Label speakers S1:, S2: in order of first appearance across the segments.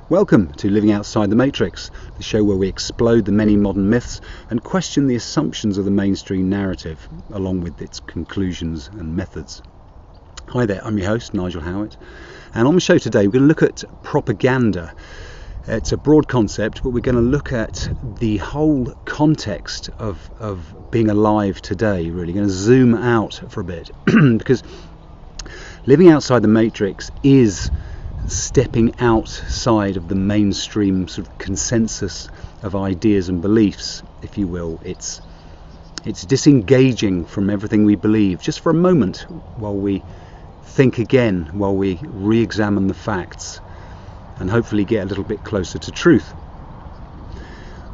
S1: Welcome to Living Outside the Matrix, the show where we explode the many modern myths and question the assumptions of the mainstream narrative, along with its conclusions and methods. Hi there, I'm your host, Nigel Howitt, and on the show today we're going to look at propaganda. It's a broad concept, but we're going to look at the whole context of being alive today, really. Going to zoom out for a bit, because living outside the matrix is stepping outside of the mainstream sort of consensus of ideas and beliefs, if you will. It's disengaging from everything we believe just for a moment while we think again, while we re-examine the facts and hopefully get a little bit closer to truth.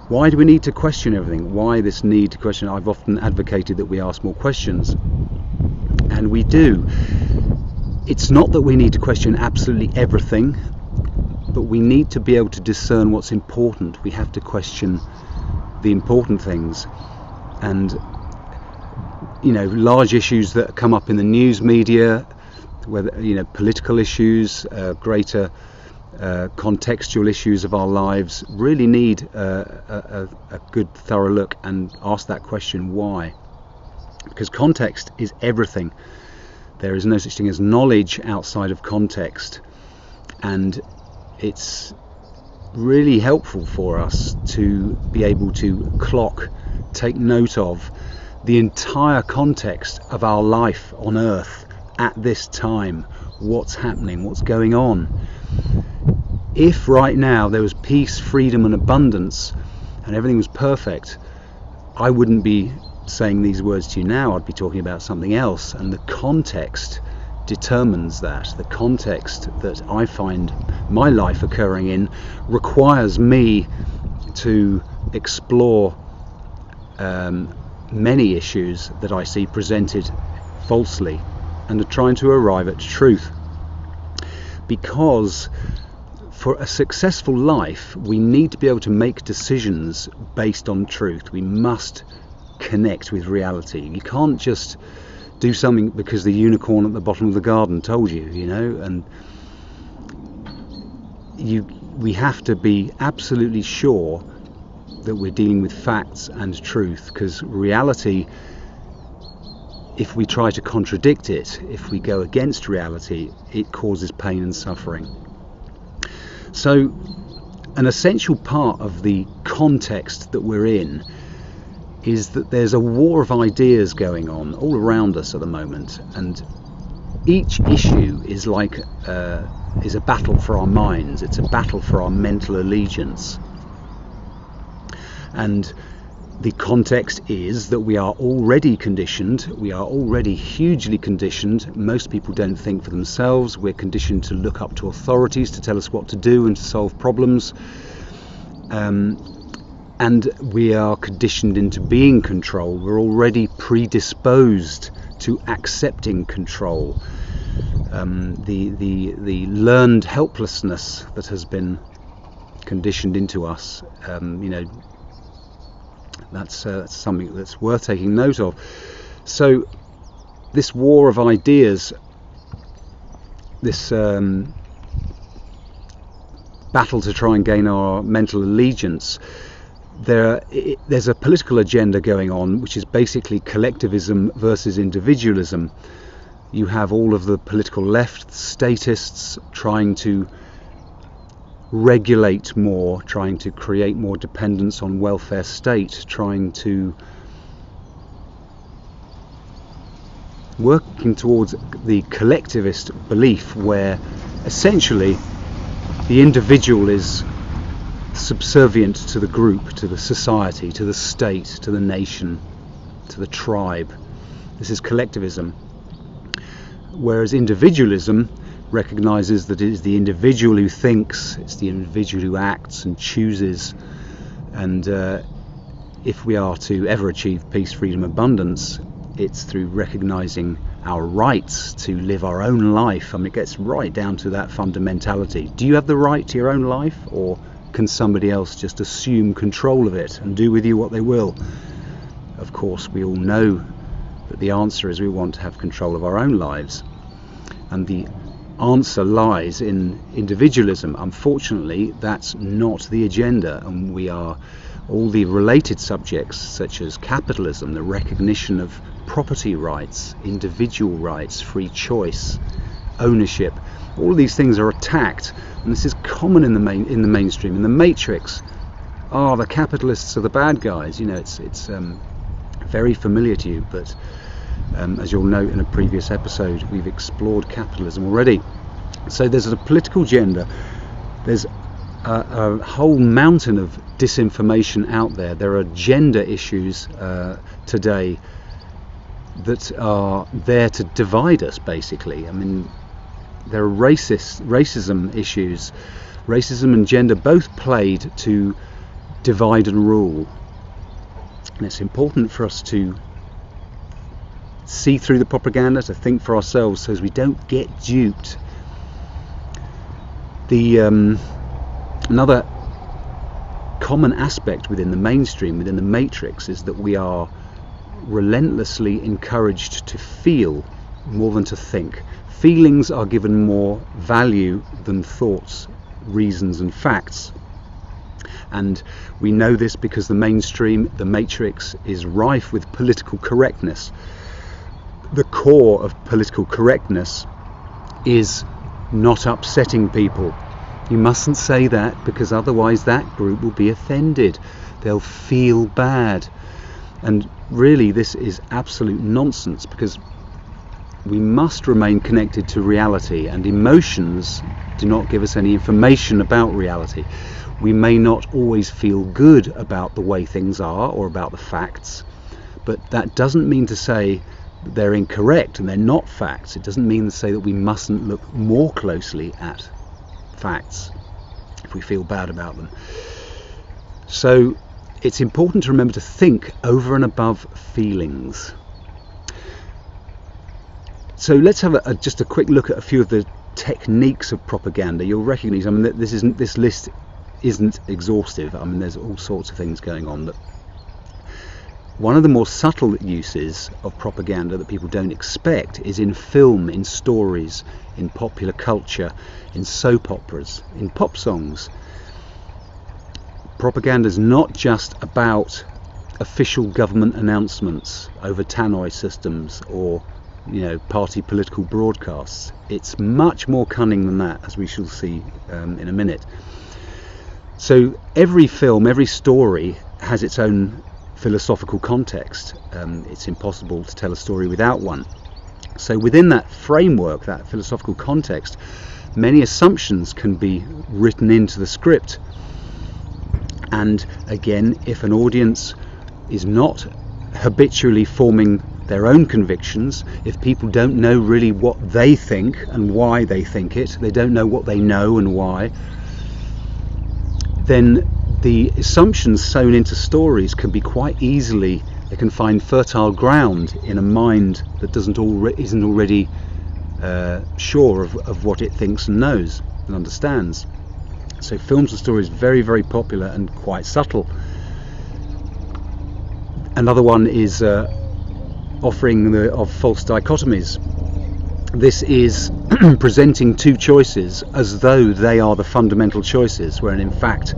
S1: Why do we need to question everything? Why this need to question? I've often advocated that we ask more questions, and we do. It's not that we need to question absolutely everything, but we need to be able to discern what's important. We have to question the important things, and large issues that come up in the news media, whether political issues, greater contextual issues of our lives, really need a good thorough look and ask that question, why? Because context is everything. There is no such thing as knowledge outside of context, and it's really helpful for us to be able to take note of the entire context of our life on Earth at this time. What's happening, what's going on. If right now there was peace, freedom and abundance and everything was perfect, I wouldn't be saying these words to you now. I'd be talking about something else, and the context determines that. The context that I find my life occurring in requires me to explore many issues that I see presented falsely and are trying to arrive at truth. Because for a successful life, we need to be able to make decisions based on truth. We must connect with reality. You can't just do something because the unicorn at the bottom of the garden told you, and we have to be absolutely sure that we're dealing with facts and truth, because reality, if we try to contradict it, if we go against reality, it causes pain and suffering. So an essential part of the context that we're in is that there's a war of ideas going on all around us at the moment, and each issue is a battle for our minds. It's a battle for our mental allegiance. And the context is that we are already conditioned. We are already hugely conditioned. Most people don't think for themselves. We're conditioned to look up to authorities to tell us what to do and to solve problems. And we are conditioned into being controlled. We're already predisposed to accepting control. The learned helplessness that has been conditioned into us, that's something that's worth taking note of. So this war of ideas, this battle to try and gain our mental allegiance, there's a political agenda going on, which is basically collectivism versus individualism. You have all of the political left statists trying to regulate more, trying to create more dependence on welfare state, trying to working towards the collectivist belief where essentially the individual is subservient to the group, to the society, to the state, to the nation, to the tribe. This is collectivism. Whereas individualism recognizes that it is the individual who thinks, it's the individual who acts and chooses, and if we are to ever achieve peace, freedom, abundance, it's through recognizing our rights to live our own life. I mean, it gets right down to that fundamentality. Do you have the right to your own life, or can somebody else just assume control of it and do with you what they will? Of course, we all know that the answer is we want to have control of our own lives. And the answer lies in individualism. Unfortunately, that's not the agenda, and all the related subjects such as capitalism, the recognition of property rights, individual rights, free choice, ownership, all of these things are attacked, and this is common in the mainstream. In the Matrix, the capitalists are the bad guys. It's very familiar to you, but as you'll note in a previous episode, we've explored capitalism already. So there's a political agenda, there's a whole mountain of disinformation out there. There are gender issues today that are there to divide us, basically. I mean, there are racism issues. Racism and gender both played to divide and rule. And it's important for us to see through the propaganda, to think for ourselves, so as we don't get duped. Another common aspect within the mainstream, within the Matrix, is that we are relentlessly encouraged to feel more than to think. Feelings are given more value than thoughts, reasons and facts. And we know this because the mainstream, the Matrix, is rife with political correctness. The core of political correctness is not upsetting people. You mustn't say that, because otherwise that group will be offended. They'll feel bad. And really, this is absolute nonsense, because we must remain connected to reality, and emotions do not give us any information about reality. We may not always feel good about the way things are or about the facts, but that doesn't mean to say that they're incorrect and they're not facts. It doesn't mean to say that we mustn't look more closely at facts if we feel bad about them. So it's important to remember to think over and above feelings. So let's have just a quick look at a few of the techniques of propaganda. You'll recognise, I mean, this list isn't exhaustive. I mean, there's all sorts of things going on. But one of the more subtle uses of propaganda that people don't expect is in film, in stories, in popular culture, in soap operas, in pop songs. Propaganda is not just about official government announcements over tannoy systems or party political broadcasts. It's much more cunning than that, as we shall see in a minute. So every film, every story has its own philosophical context. It's impossible to tell a story without one. So within that framework, that philosophical context, many assumptions can be written into the script. And again, if an audience is not habitually forming their own convictions, if people don't know really what they think and why they think it, they don't know what they know and why, then the assumptions sewn into stories can be quite easily, they can find fertile ground in a mind that isn't already sure of what it thinks and knows and understands. So films and stories, very, very popular and quite subtle. Another one is offering of false dichotomies. This is presenting two choices as though they are the fundamental choices, when in fact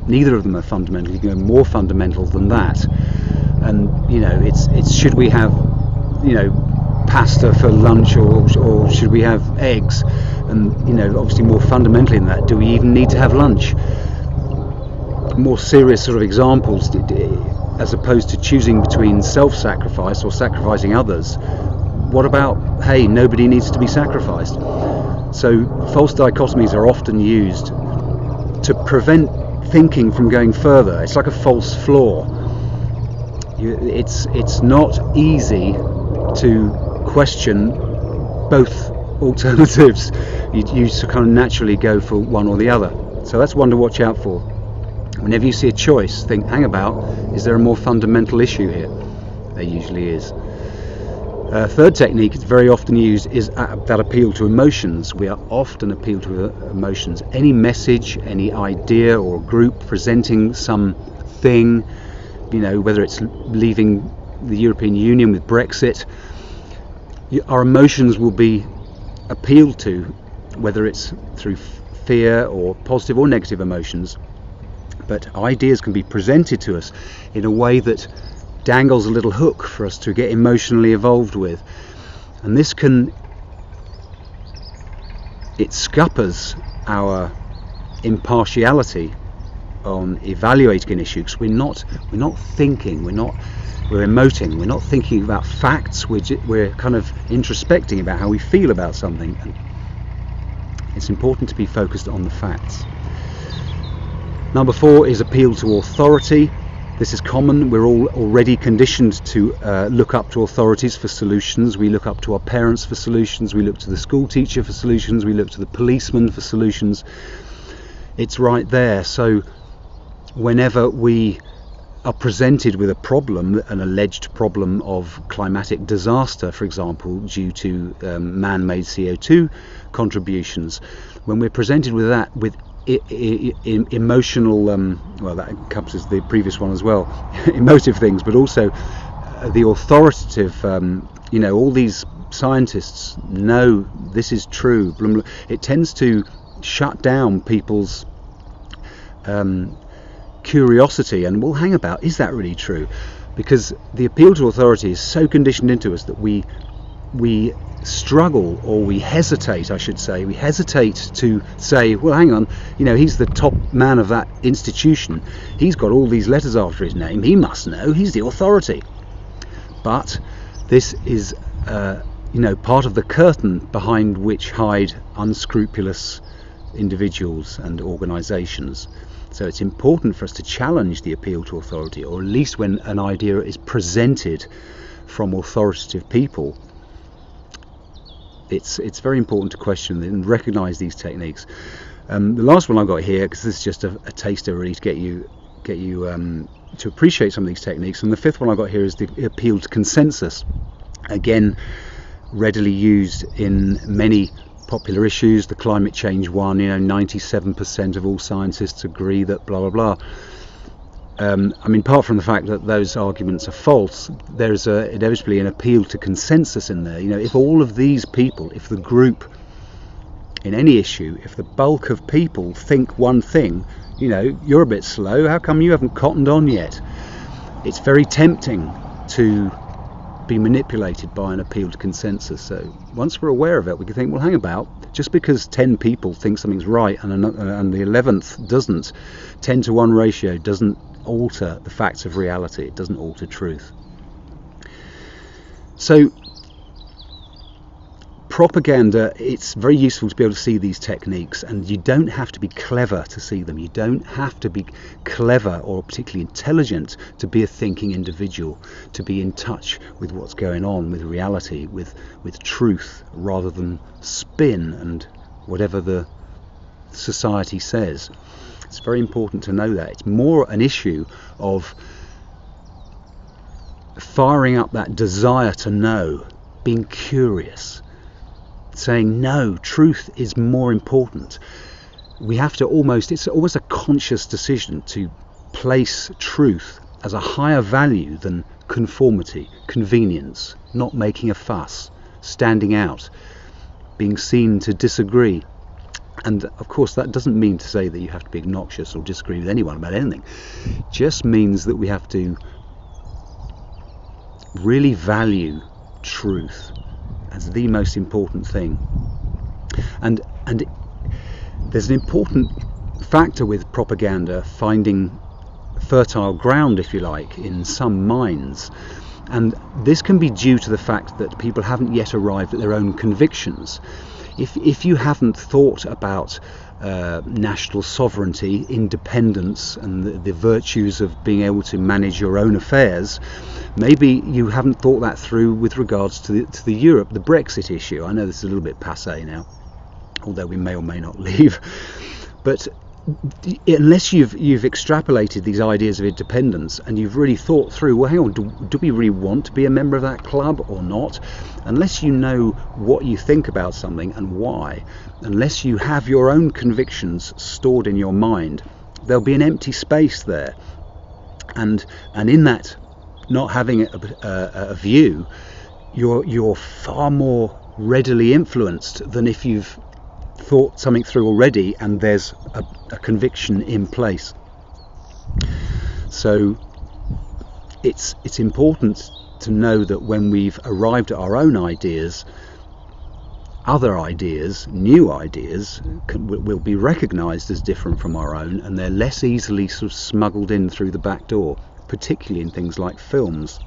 S1: neither of them are fundamental. You can go more fundamental than that. And it's should we have pasta for lunch or should we have eggs? And obviously more fundamentally than that, do we even need to have lunch? More serious sort of examples, as opposed to choosing between self-sacrifice or sacrificing others, what about, hey, nobody needs to be sacrificed? So false dichotomies are often used to prevent thinking from going further. It's like a false floor. It's not easy to question both alternatives. You kind of naturally go for one or the other. So that's one to watch out for. Whenever you see a choice, think, hang about, is there a more fundamental issue here? There usually is. Third technique that's very often used is that appeal to emotions. We are often appealed to emotions. Any message, any idea or group presenting something, whether it's leaving the European Union with Brexit, our emotions will be appealed to whether it's through fear or positive or negative emotions. But ideas can be presented to us in a way that dangles a little hook for us to get emotionally involved with, and this it scuppers our impartiality on evaluating an issue, because we're not thinking, we're emoting, we're not thinking about facts, we're kind of introspecting about how we feel about something. And it's important to be focused on the facts. Number 4 is appeal to authority. This is common. We're all already conditioned to look up to authorities for solutions. We look up to our parents for solutions. We look to the school teacher for solutions. We look to the policeman for solutions. It's right there. So whenever we are presented with a problem, an alleged problem of climatic disaster, for example, due to man-made CO2 contributions, when we're presented with that, with emotional, well, that encompasses the previous one as well, emotive things, but also the authoritative, all these scientists know this is true, blah, blah. It tends to shut down people's curiosity, and we'll hang about, is that really true? Because the appeal to authority is so conditioned into us that we struggle, or we hesitate, I should say, we hesitate to say, well, hang on, he's the top man of that institution, he's got all these letters after his name, he must know, he's the authority. But this is part of the curtain behind which hide unscrupulous individuals and organisations. So it's important for us to challenge the appeal to authority, or at least when an idea is presented from authoritative people, it's very important to question and recognise these techniques. The last one I've got here, because this is just a taster really to get you to appreciate some of these techniques, and the 5th one I've got here is the appeal to consensus. Again, readily used in many popular issues. The climate change one, 97% of all scientists agree that blah blah blah. Apart from the fact that those arguments are false, there's inevitably an appeal to consensus in there. If all of these people, if the group in any issue, if the bulk of people think one thing, you're a bit slow, how come you haven't cottoned on yet? It's very tempting to be manipulated by an appeal to consensus. So once we're aware of it, we can think, well, hang about, just because 10 people think something's right and the 11th doesn't, 10 to 1 ratio doesn't alter the facts of reality, it doesn't alter truth. So propaganda, it's very useful to be able to see these techniques, and you don't have to be clever to see them. You don't have to be clever or particularly intelligent to be a thinking individual, to be in touch with what's going on, with reality, with truth, rather than spin and whatever the society says. It's very important to know that. It's more an issue of firing up that desire to know, being curious, saying no, truth is more important. We have to it's almost a conscious decision to place truth as a higher value than conformity, convenience, not making a fuss, standing out, being seen to disagree. And of course that doesn't mean to say that you have to be obnoxious or disagree with anyone about anything. It just means that we have to really value truth as the most important thing. And there's an important factor with propaganda finding fertile ground, if you like, in some minds. And this can be due to the fact that people haven't yet arrived at their own convictions. If you haven't thought about national sovereignty, independence, and the virtues of being able to manage your own affairs, maybe you haven't thought that through with regards to the Europe, the Brexit issue. I know this is a little bit passé now, although we may or may not leave. But unless you've extrapolated these ideas of independence and you've really thought through, well, hang on, do we really want to be a member of that club or not? Unless you know what you think about something and why, unless you have your own convictions stored in your mind, there'll be an empty space there. And in that, not having a view, you're far more readily influenced than if you've thought something through already, and there's a conviction in place. So it's important to know that when we've arrived at our own ideas, other ideas, new ideas, will be recognised as different from our own, and they're less easily sort of smuggled in through the back door, particularly in things like films.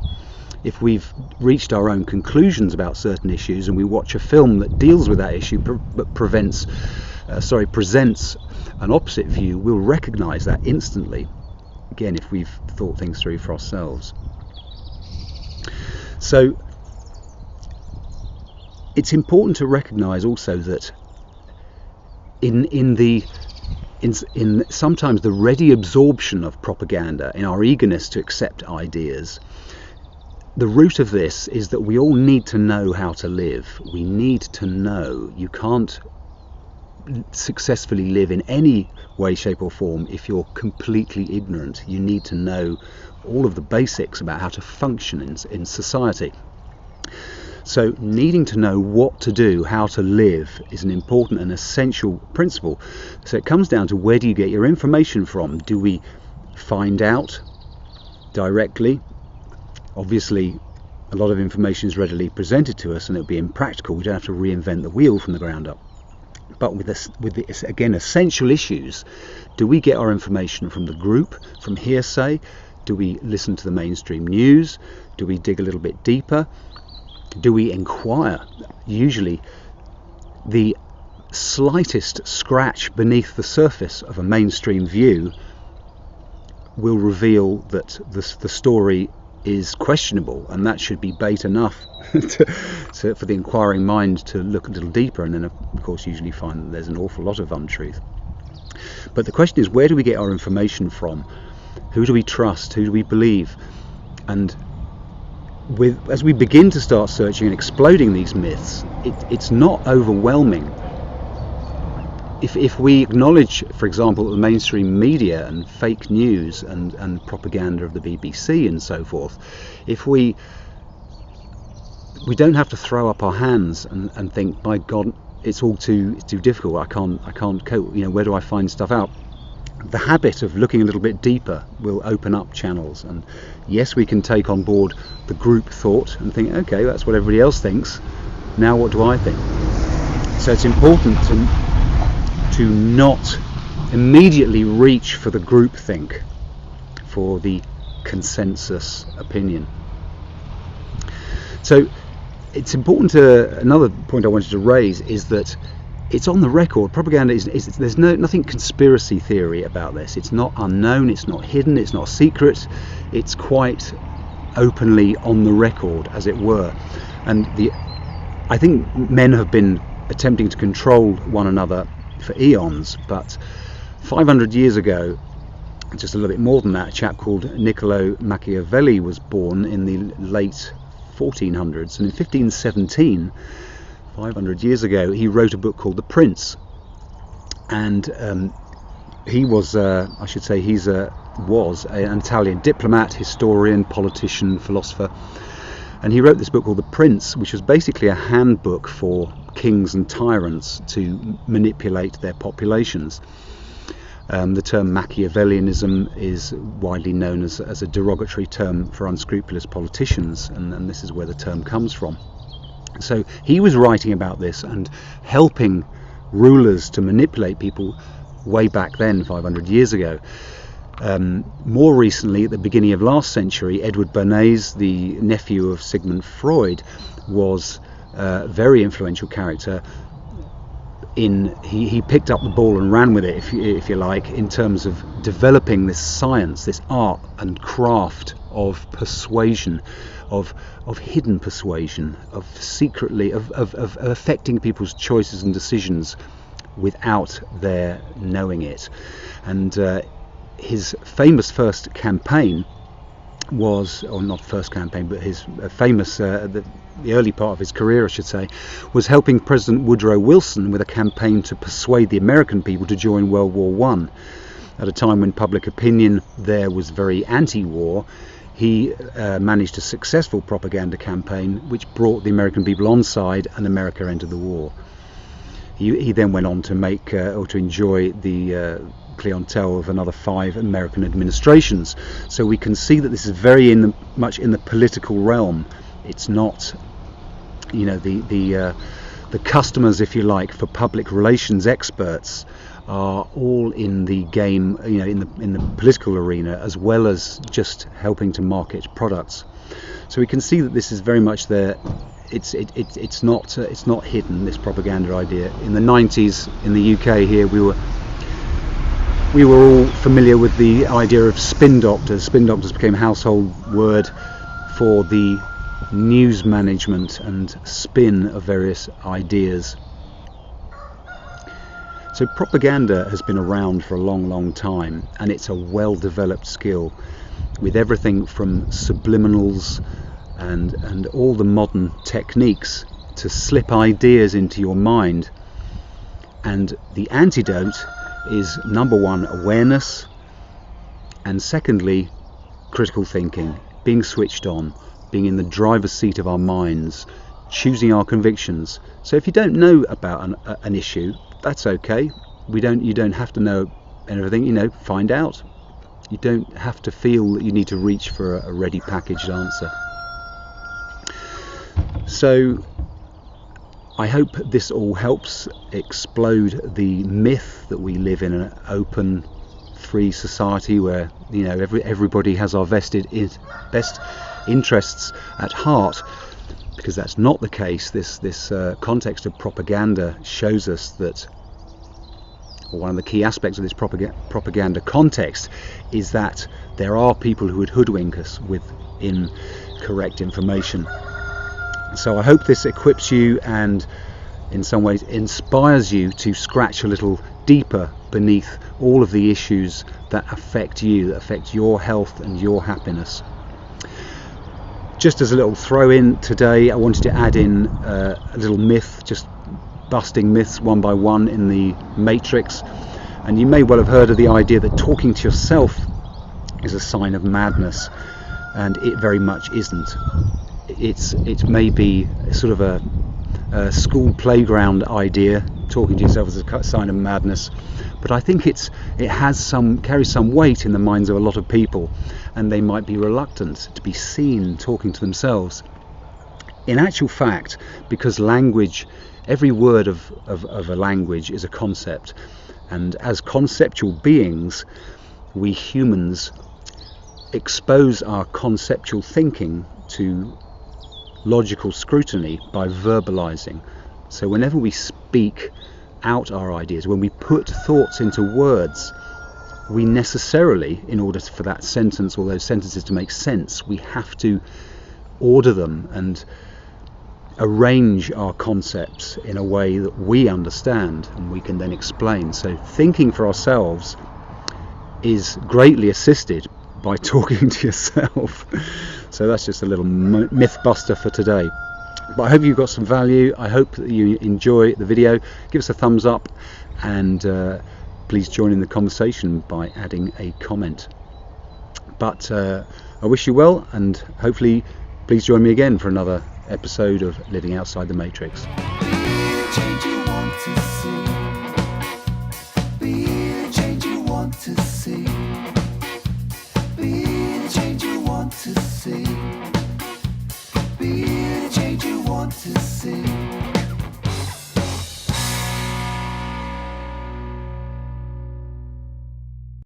S1: If we've reached our own conclusions about certain issues and we watch a film that deals with that issue but presents an opposite view, we'll recognise that instantly, again, if we've thought things through for ourselves. So it's important to recognise also that in sometimes the ready absorption of propaganda, in our eagerness to accept ideas, the root of this is that we all need to know how to live. We need to know. You can't successfully live in any way, shape or form if you're completely ignorant. You need to know all of the basics about how to function in society. So needing to know what to do, how to live, is an important and essential principle. So it comes down to, where do you get your information from? Do we find out directly? Obviously, a lot of information is readily presented to us and it would be impractical. We don't have to reinvent the wheel from the ground up. But with the, again, essential issues, do we get our information from the group, from hearsay? Do we listen to the mainstream news? Do we dig a little bit deeper? Do we inquire? Usually the slightest scratch beneath the surface of a mainstream view will reveal that the story is questionable, and that should be bait enough for the inquiring mind to look a little deeper, and then of course usually find that there's an awful lot of untruth. But the question is, where do we get our information from? Who do we trust? Who do we believe? And as we begin to start searching and exploding these myths, it's not overwhelming. If we acknowledge, for example, the mainstream media and fake news and propaganda of the BBC and so forth, if we don't have to throw up our hands and think, by God, it's all too difficult, I can't cope, where do I find stuff out? The habit of looking a little bit deeper will open up channels, and yes, we can take on board the group thought and think, okay, that's what everybody else thinks, now what do I think? So it's important to not immediately reach for the groupthink, for the consensus opinion. So it's important another point I wanted to raise is that it's on the record. Propaganda there's nothing conspiracy theory about this. It's not unknown, it's not hidden, it's not secret. It's quite openly on the record, as it were. And I think men have been attempting to control one another for eons, but 500 years ago, just a little bit more than that, a chap called Niccolo Machiavelli was born in the late 1400s, and in 1517, 500 years ago, he wrote a book called The Prince. And he was, was an Italian diplomat, historian, politician, philosopher, and he wrote this book called The Prince, which was basically a handbook for kings and tyrants to manipulate their populations. The term Machiavellianism is widely known as a derogatory term for unscrupulous politicians, and this is where the term comes from. So he was writing about this and helping rulers to manipulate people way back then, 500 years ago. More recently, at the beginning of last century, Edward Bernays, the nephew of Sigmund Freud, was a very influential character. He picked up the ball and ran with it, if you like, in terms of developing this science, this art and craft of persuasion, of hidden persuasion, of secretly of affecting people's choices and decisions without their knowing it. And his famous first campaign was, or not first campaign, but his famous the early part of his career, I should say, was helping President Woodrow Wilson with a campaign to persuade the American people to join World War I. At a time when public opinion there was very anti-war, he managed a successful propaganda campaign which brought the American people on side, and America entered the war. He then went on to make or to enjoy the clientele of another 5 American administrations. So we can see that this is very much in the political realm. It's not, the customers, if you like, for public relations experts are all in the game, in the political arena, as well as just helping to market products. So we can see that this is very much there. It's not hidden, this propaganda idea. In the 90s in the UK here, we were all familiar with the idea of spin doctors. Spin doctors became a household word for the news management and spin of various ideas. So propaganda has been around for a long time, and it's a well-developed skill, with everything from subliminals and all the modern techniques to slip ideas into your mind. And the antidote is, number one, awareness, and secondly, critical thinking, being switched on, being in the driver's seat of our minds, choosing our convictions. So if you don't know about an issue, that's okay. You don't have to know everything, find out. You don't have to feel that you need to reach for a ready packaged answer. So I hope this all helps explode the myth that we live in an open, free society where everybody has our best interests at heart, because that's not the case. This context of propaganda shows us that, or one of the key aspects of this propaganda context is that there are people who would hoodwink us with incorrect information. So I hope this equips you and in some ways inspires you to scratch a little deeper beneath all of the issues that affect you, that affect your health and your happiness. Just as a little throw in today, I wanted to add in a little myth, just busting myths one by one in the Matrix. And you may well have heard of the idea that talking to yourself is a sign of madness, and it very much isn't. It may be sort of a school playground idea, talking to yourself as a sign of madness, but I think it carries some weight in the minds of a lot of people, and they might be reluctant to be seen talking to themselves. In actual fact, because language, every word of a language is a concept, and as conceptual beings, we humans expose our conceptual thinking to logical scrutiny by verbalizing. So whenever we speak out our ideas, when we put thoughts into words, we necessarily, in order for that sentence or those sentences to make sense, we have to order them and arrange our concepts in a way that we understand and we can then explain. So thinking for ourselves is greatly assisted by talking to yourself. So that's just a little myth buster for today. But I hope you've got some value. I hope that you enjoy the video. Give us a thumbs up, and please join in the conversation by adding a comment. But I wish you well, and hopefully please join me again for another episode of Living Outside the Matrix.
S2: Change you want to see.